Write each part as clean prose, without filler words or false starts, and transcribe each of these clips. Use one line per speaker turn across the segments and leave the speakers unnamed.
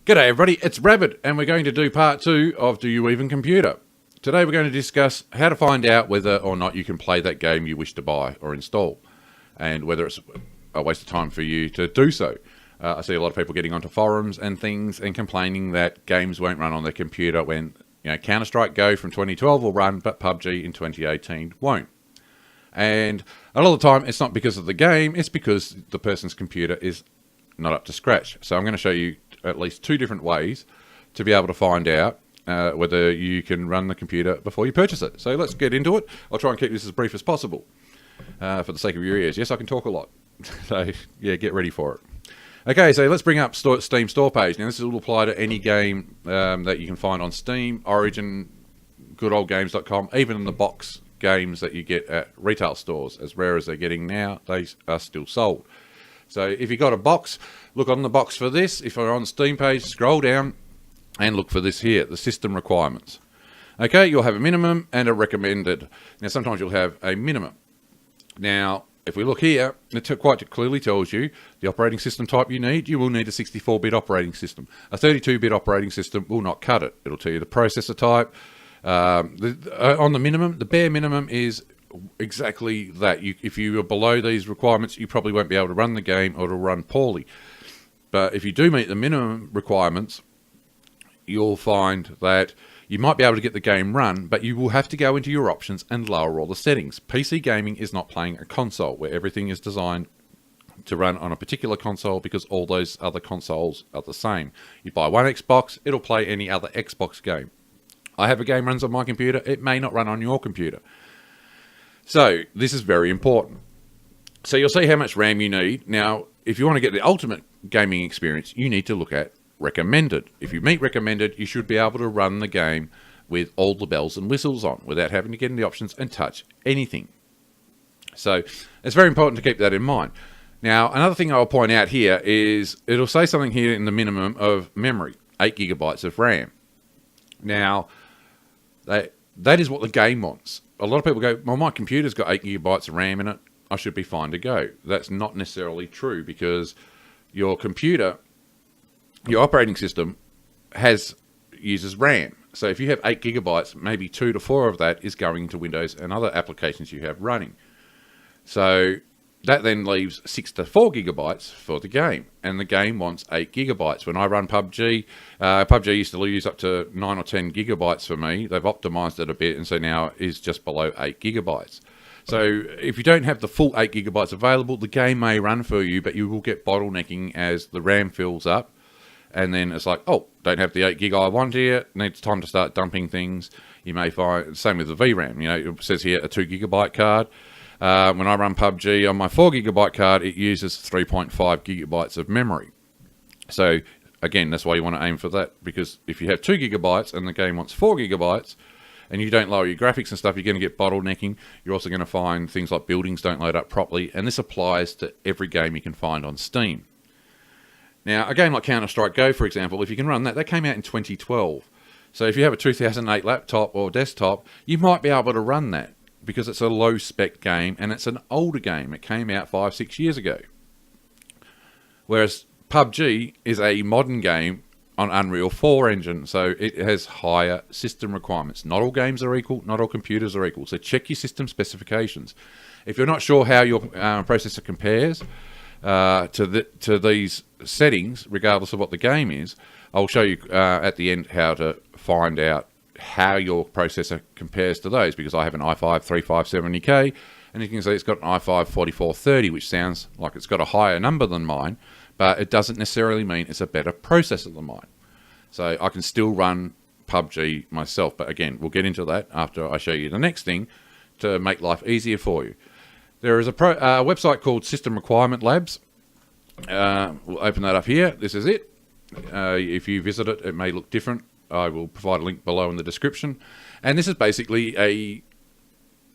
G'day everybody, it's Rabid, and we're going to do part 2 of Do You Even Computer? Today we're going to discuss how to find out whether or not you can play that game you wish to buy or install, and whether it's a waste of time for you to do so. I see a lot of people getting onto forums and things and complaining that games won't run on their computer when Counter-Strike Go from 2012 will run, but PUBG in 2018 won't. And a lot of the time it's not because of the game, it's because the person's computer is not up to scratch. So I'm going to show you at least 2 different ways to be able to find out whether you can run the computer before you purchase it. So let's get into it. I'll try and keep this as brief as possible for the sake of your ears. Yes, I can talk a lot. So yeah, get ready for it. Okay, so let's bring up Steam store page. Now this will apply to any game that you can find on Steam, Origin, goodoldgames.com, even in the box games that you get at retail stores. As rare as they're getting now, they are still sold. So if you've got a box, look on the box for this. If you're on the Steam page, scroll down and look for this here, the system requirements. Okay, you'll have a minimum and a recommended. Now sometimes you'll have a minimum. Now if we look here, it quite clearly tells you the operating system type you need. You will need a 64-bit operating system. A 32-bit operating system will not cut it. It'll tell you the processor type. On the minimum, the bare minimum is exactly that. If you are below these requirements, you probably won't be able to run the game, or it'll run poorly. But if you do meet the minimum requirements, you'll find that you might be able to get the game run, but you will have to go into your options and lower all the settings. PC gaming is not playing a console where everything is designed to run on a particular console because all those other consoles are the same. You buy one Xbox, it'll play any other Xbox game. I have a game runs on my computer, it may not run on your computer. So this is very important. So you'll see how much RAM you need. Now, if you want to get the ultimate gaming experience, you need to look at recommended. If you meet recommended, you should be able to run the game with all the bells and whistles on without having to get in the options and touch anything. So it's very important to keep that in mind. Now, another thing I'll point out here is it'll say something here in the minimum of memory, 8 gigabytes of RAM. Now, that is what the game wants. A lot of people go, well, my computer's got 8 gigabytes of RAM in it, I should be fine to go. That's not necessarily true, because your computer, your operating system uses RAM. So if you have 8 gigabytes, maybe 2 to 4 of that is going into Windows and other applications you have running. So that then leaves 6 to 4 gigabytes for the game, and the game wants 8 gigabytes. When I run PUBG, PUBG used to use up to 9 or 10 gigabytes for me. They've optimized it a bit, and so now it is just below 8 gigabytes. So if you don't have the full 8 gigabytes available, the game may run for you, but you will get bottlenecking as the RAM fills up, and then it's like, oh, don't have the 8 gig I want here, needs time to start dumping things. You may find, same with the VRAM, it says here a 2 gigabyte card. When I run PUBG on my 4 gigabyte card, it uses 3.5 gigabytes of memory. So again, that's why you want to aim for that, because if you have 2 gigabytes and the game wants 4 gigabytes and you don't lower your graphics and stuff, you're going to get bottlenecking. You're also going to find things like buildings don't load up properly, and this applies to every game you can find on Steam. Now, a game like Counter-Strike Go, for example, if you can run that came out in 2012. So if you have a 2008 laptop or desktop, you might be able to run that, because it's a low-spec game and it's an older game. It came out 5-6 years ago. Whereas PUBG is a modern game on Unreal 4 engine, so it has higher system requirements. Not all games are equal, not all computers are equal, so check your system specifications. If you're not sure how your processor compares to these settings, regardless of what the game is, I'll show you at the end how to find out how your processor compares to those, because I have an i5 3570K, and you can see it's got an i5 4430, which sounds like it's got a higher number than mine, but it doesn't necessarily mean it's a better processor than mine. So I can still run PUBG myself, but again, we'll get into that after I show you the next thing to make life easier for you. There is a website called System Requirement Labs. We'll open that up here. This is it. If you visit it, it may look different. I will provide a link below in the description. And this is basically a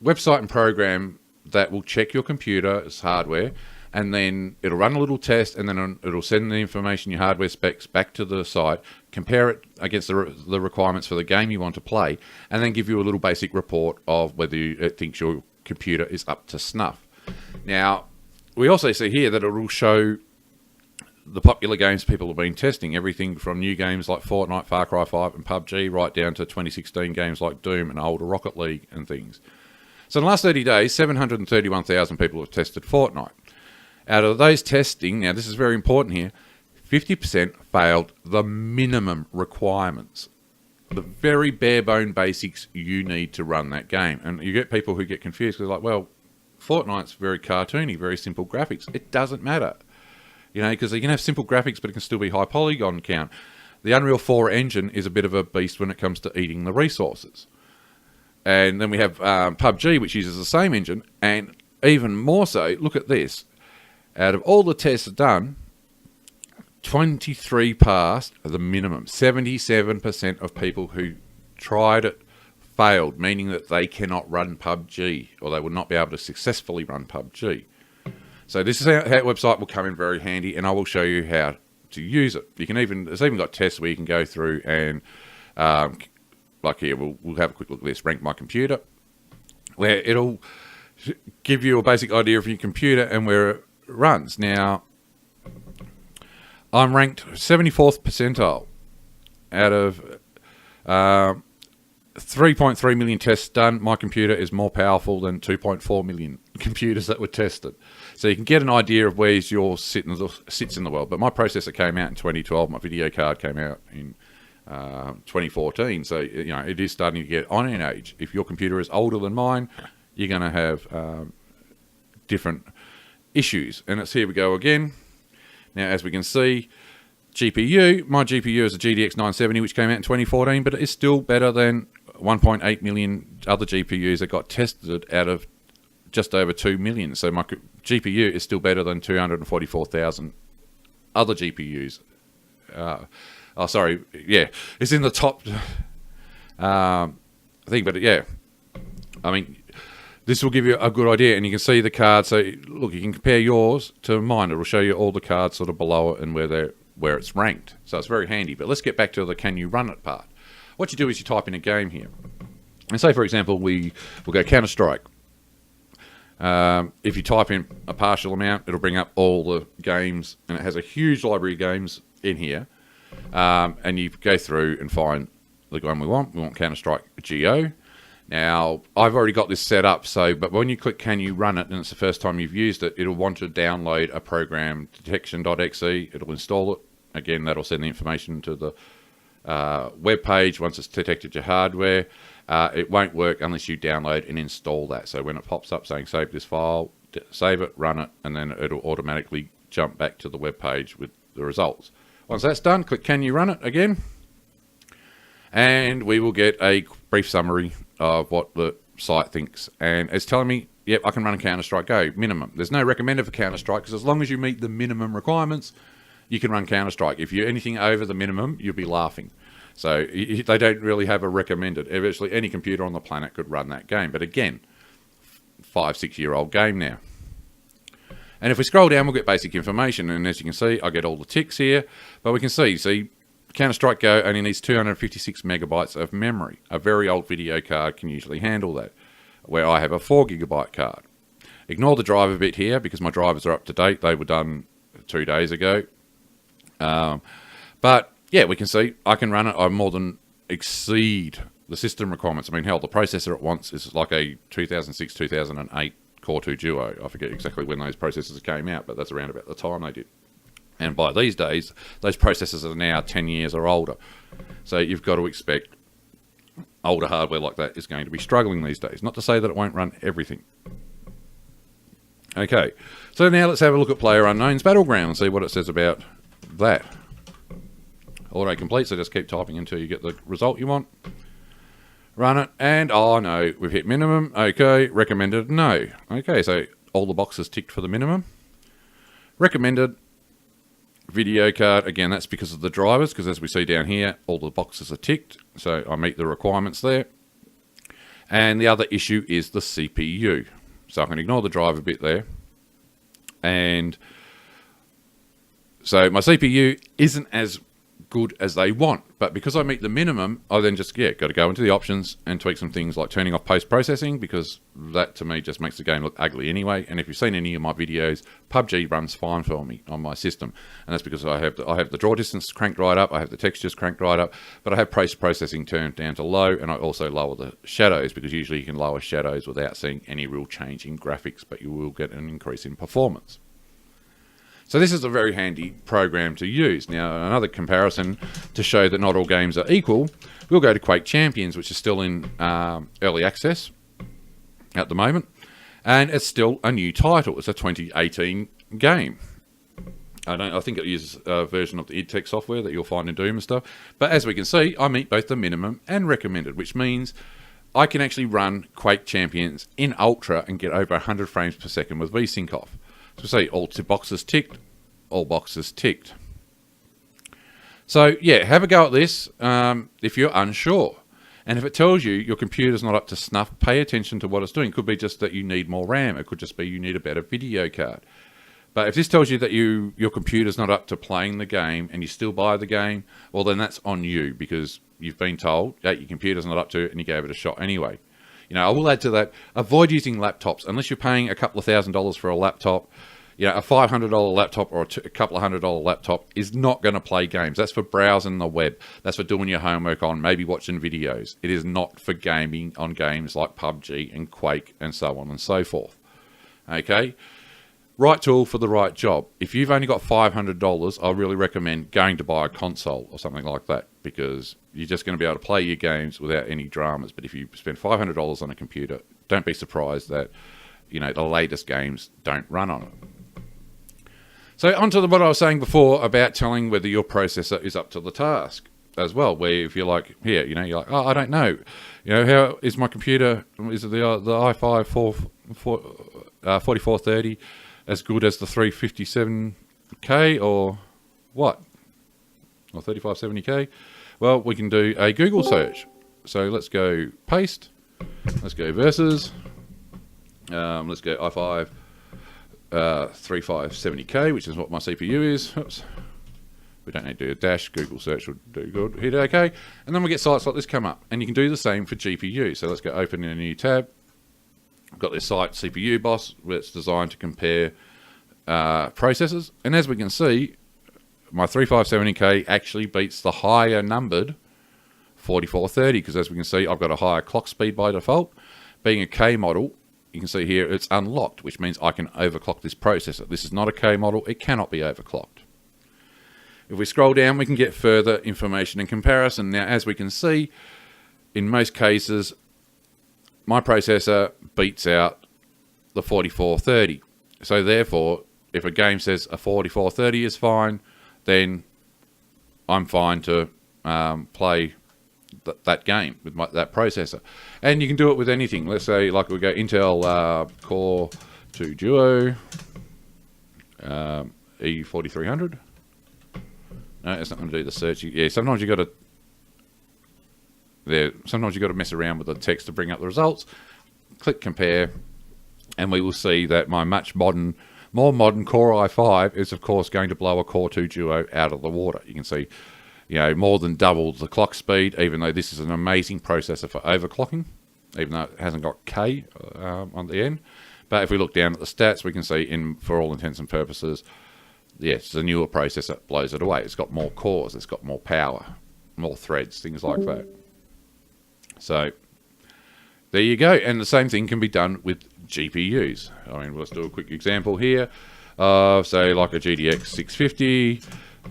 website and program that will check your computer's hardware, and then it'll run a little test, and then it'll send the information, your hardware specs, back to the site, compare it against the requirements for the game you want to play, and then give you a little basic report of whether it thinks your computer is up to snuff. Now, we also see here that it will show the popular games people have been testing, everything from new games like Fortnite, Far Cry 5 and PUBG, right down to 2016 games like Doom and older Rocket League and things. So in the last 30 days, 731,000 people have tested Fortnite. Out of those testing, now this is very important here, 50% failed the minimum requirements. The very bare bone basics you need to run that game. And you get people who get confused because they're like, well, Fortnite's very cartoony, very simple graphics. It doesn't matter. You know, because you can have simple graphics, but it can still be high polygon count. The Unreal 4 engine is a bit of a beast when it comes to eating the resources. And then we have PUBG, which uses the same engine. And even more so, look at this. Out of all the tests done, 23 passed the minimum. 77% of people who tried it failed, meaning that they cannot run PUBG, or they will not be able to successfully run PUBG. So this is how that website will come in very handy, and I will show you how to use it. You can even, it's even got tests where you can go through and, like here, we'll have a quick look at this, Rank My Computer, where it'll give you a basic idea of your computer and where it runs. Now, I'm ranked 74th percentile out of 3.3 million tests done. My computer is more powerful than 2.4 million computers that were tested. So you can get an idea of where your sits in the world. But my processor came out in 2012. My video card came out in 2014. So, you know, it is starting to get on in age. If your computer is older than mine, you're going to have different issues. And here we go again. Now, as we can see, GPU, my GPU is a GTX 970, which came out in 2014, but it is still better than 1.8 million other GPUs that got tested out of just over 2 million. So my GPU is still better than 244,000 other GPUs. It's in the top thing, but yeah, I mean, this will give you a good idea, and you can see the cards. So look, you can compare yours to mine. It will show you all the cards sort of below it and where it's ranked. So it's very handy. But let's get back to the can you run it part. What you do is you type in a game here, and say for example we'll go Counter-Strike. If you type in a partial amount, it'll bring up all the games, and it has a huge library of games in here. And you go through and find the one we want. We want Counter-Strike Go. Now, I've already got this set up, but when you click Can You Run It, and it's the first time you've used it, it'll want to download a program, detection.exe. It'll install it. Again, that'll send the information to the web page once it's detected your hardware. It won't work unless you download and install that. So when it pops up saying save this file, save it, run it, and then it'll automatically jump back to the web page with the results. Once that's done, click Can You Run It again, and we will get a brief summary of what the site thinks. And it's telling me, yep, I can run a Counter-Strike Go, minimum. There's no recommended for Counter-Strike, because as long as you meet the minimum requirements, you can run Counter-Strike. If you're anything over the minimum, you'll be laughing. So they don't really have a recommended. Eventually, any computer on the planet could run that game. But again, 5-6-year-old game now. And if we scroll down, we'll get basic information. And as you can see, I get all the ticks here. But we can see Counter-Strike Go only needs 256 megabytes of memory. A very old video card can usually handle that, where I have a 4 gigabyte card. Ignore the driver bit here, because my drivers are up to date. They were done 2 days ago. But yeah, we can see I can run it. I more than exceed the system requirements. I mean, hell, the processor it wants is like a 2006, 2008 Core 2 Duo. I forget exactly when those processors came out, but that's around about the time they did. And by these days, those processors are now 10 years or older. So you've got to expect older hardware like that is going to be struggling these days. Not to say that it won't run everything. Okay, so now let's have a look at PlayerUnknown's Battleground and see what it says about that. Auto-complete, so just keep typing until you get the result you want. Run it, and oh no, we've hit minimum. Okay, recommended, no. Okay, so all the boxes ticked for the minimum. Recommended, video card, again, that's because of the drivers, because as we see down here, all the boxes are ticked, so I meet the requirements there. And the other issue is the CPU. So I can ignore the driver bit there. And so my CPU isn't as good as they want. But because I meet the minimum, I then just, got to go into the options and tweak some things like turning off post-processing, because that to me just makes the game look ugly anyway. And if you've seen any of my videos, PUBG runs fine for me on my system. And that's because I have the draw distance cranked right up, I have the textures cranked right up, but I have post-processing turned down to low, and I also lower the shadows, because usually you can lower shadows without seeing any real change in graphics, but you will get an increase in performance. So this is a very handy program to use. Now, another comparison to show that not all games are equal, we'll go to Quake Champions, which is still in early access at the moment, and it's still a new title. It's a 2018 game. I think it uses a version of the id Tech software that you'll find in Doom and stuff. But as we can see, I meet both the minimum and recommended, which means I can actually run Quake Champions in Ultra and get over 100 frames per second with VSync off. So see, all boxes ticked, all boxes ticked. So yeah, have a go at this if you're unsure. And if it tells you your computer's not up to snuff, pay attention to what it's doing. It could be just that you need more RAM. It could just be you need a better video card. But if this tells you that your computer's not up to playing the game and you still buy the game, well then that's on you, because you've been told that your computer's not up to it and you gave it a shot anyway. I will add to that, avoid using laptops unless you're paying a couple of $1,000s for a laptop. A $500 laptop or a couple of $100 laptop is not going to play games. That's for browsing the web. That's for doing your homework on, maybe watching videos. It is not for gaming on games like PUBG and Quake and so on and so forth. Okay? Right tool for the right job. If you've only got $500, I really recommend going to buy a console or something like that, because you're just going to be able to play your games without any dramas. But if you spend $500 on a computer, don't be surprised that, the latest games don't run on it. So on to what I was saying before about telling whether your processor is up to the task as well, where if you're like, you're like, oh, I don't know. How is my computer, is it the i5 4430 as good as the 357K or what? Or 3570K? Well, we can do a Google search. So let's go paste. Let's go versus. Let's go i5 3570K, which is what my CPU is. Oops. We don't need to do a dash. Google search would do good. Hit OK. And then we get sites like this come up. And you can do the same for GPU. So let's go open in a new tab. I've got this site, CPU Boss, where it's designed to compare processors. And as we can see, my 3570K actually beats the higher numbered 4430, because as we can see, I've got a higher clock speed by default. Being a K model, you can see here it's unlocked, which means I can overclock this processor. This is not a K model. It cannot be overclocked. If we scroll down, we can get further information and comparison. Now, as we can see, in most cases, my processor beats out the 4430. So therefore, if a game says a 4430 is fine, then I'm fine to play that game with that processor. And you can do it with anything. Let's say like we go Intel Core 2 Duo E4300. No, it's not going to do the search. Yeah, sometimes you got to mess around with the text to bring up the results. Click compare, and we will see that my more modern Core i5 is of course going to blow a Core 2 Duo out of the water. You can see, more than double the clock speed, even though this is an amazing processor for overclocking, even though it hasn't got K on the end. But if we look down at the stats, we can see, for all intents and purposes, yes, the newer processor blows it away. It's got more cores, it's got more power, more threads, things like that. So there you go. And the same thing can be done with GPUs. Let's do a quick example here of, say, like a GTX 650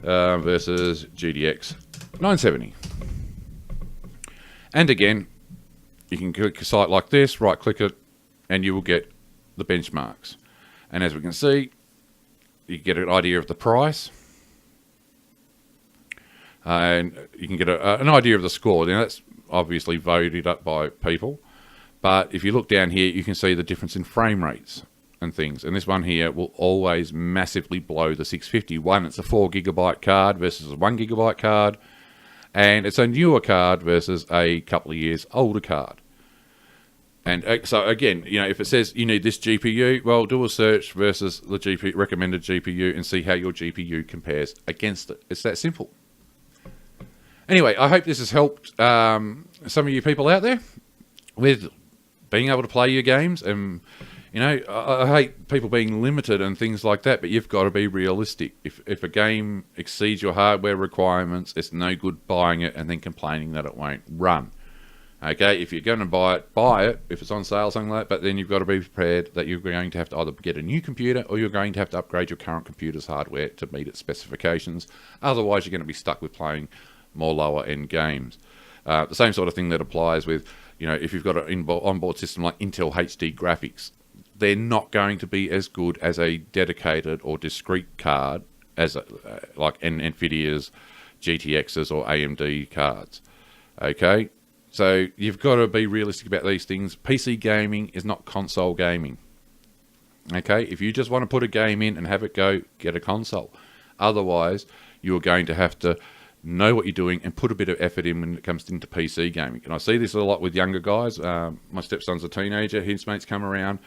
versus GTX 970. And again, you can click a site like this, right click it, and you will get the benchmarks. And as we can see, you get an idea of the price, and you can get an idea of the score. Now that's obviously voted up by people, but if you look down here, you can see the difference in frame rates and things. And this one here will always massively blow the 650. One, it's a 4GB card versus a 1GB card, and it's a newer card versus a couple of years older card. And so again, if it says you need this GPU, well, do a search versus the recommended GPU and see how your GPU compares against it. It's that simple. Anyway, I hope this has helped some of you people out there with being able to play your games. And, you know, I hate people being limited and things like that, but you've got to be realistic. If a game exceeds your hardware requirements, it's no good buying it and then complaining that it won't run. Okay, if you're going to buy it if it's on sale, something like that, but then you've got to be prepared that you're going to have to either get a new computer or you're going to have to upgrade your current computer's hardware to meet its specifications. Otherwise, you're going to be stuck with playing more lower end games. The same sort of thing that applies with, you know, if you've got an onboard system like Intel HD graphics, they're not going to be as good as a dedicated or discrete card as like NVIDIA's GTXs or AMD cards. Okay, so you've got to be realistic about these things. PC gaming is not console gaming. Okay, if you just want to put a game in and have it go, get a console. Otherwise, you're going to have to know what you're doing and put a bit of effort in when it comes into PC gaming. And I see this a lot with younger guys. My stepson's a teenager. His mates come around,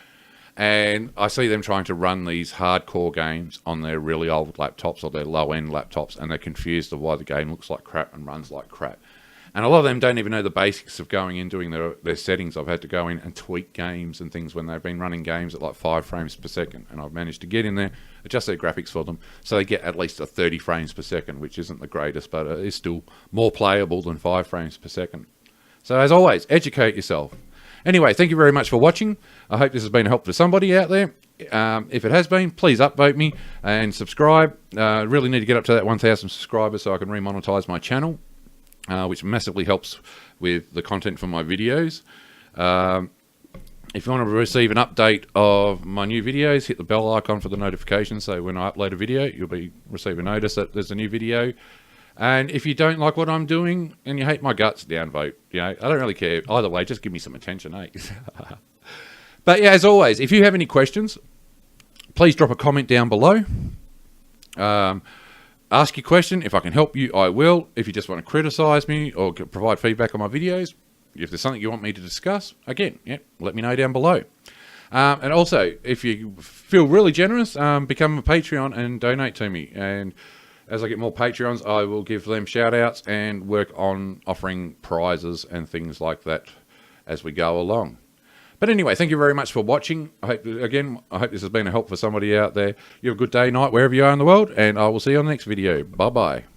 and I see them trying to run these hardcore games on their really old laptops or their low-end laptops, and they're confused of why the game looks like crap and runs like crap. And a lot of them don't even know the basics of going in, doing their settings. I've had to go in and tweak games and things when they've been running games at like 5 frames per second. And I've managed to get in there, adjust their graphics for them, so they get at least a 30 frames per second, which isn't the greatest, but it is still more playable than 5 frames per second. So as always, educate yourself. Anyway, thank you very much for watching. I hope this has been a help to somebody out there. If it has been, please upvote me and subscribe. Really need to get up to that 1,000 subscribers so I can remonetize my channel. Which massively helps with the content for my videos. If you want to receive an update of my new videos, hit the bell icon for the notifications, so when I upload a video, you'll receive a notice that there's a new video. And if you don't like what I'm doing and you hate my guts, downvote. You know, I don't really care. Either way, just give me some attention, eh? But yeah, as always, if you have any questions, please drop a comment down below. Ask your question. If I can help you, I will. If you just want to criticize me or provide feedback on my videos, if there's something you want me to discuss, again, yeah, let me know down below. And also, if you feel really generous, become a Patreon and donate to me. And as I get more Patreons, I will give them shout outs and work on offering prizes and things like that as we go along. But anyway, thank you very much for watching. I hope this has been a help for somebody out there. You have a good day, night, wherever you are in the world, and I will see you on the next video. Bye-bye.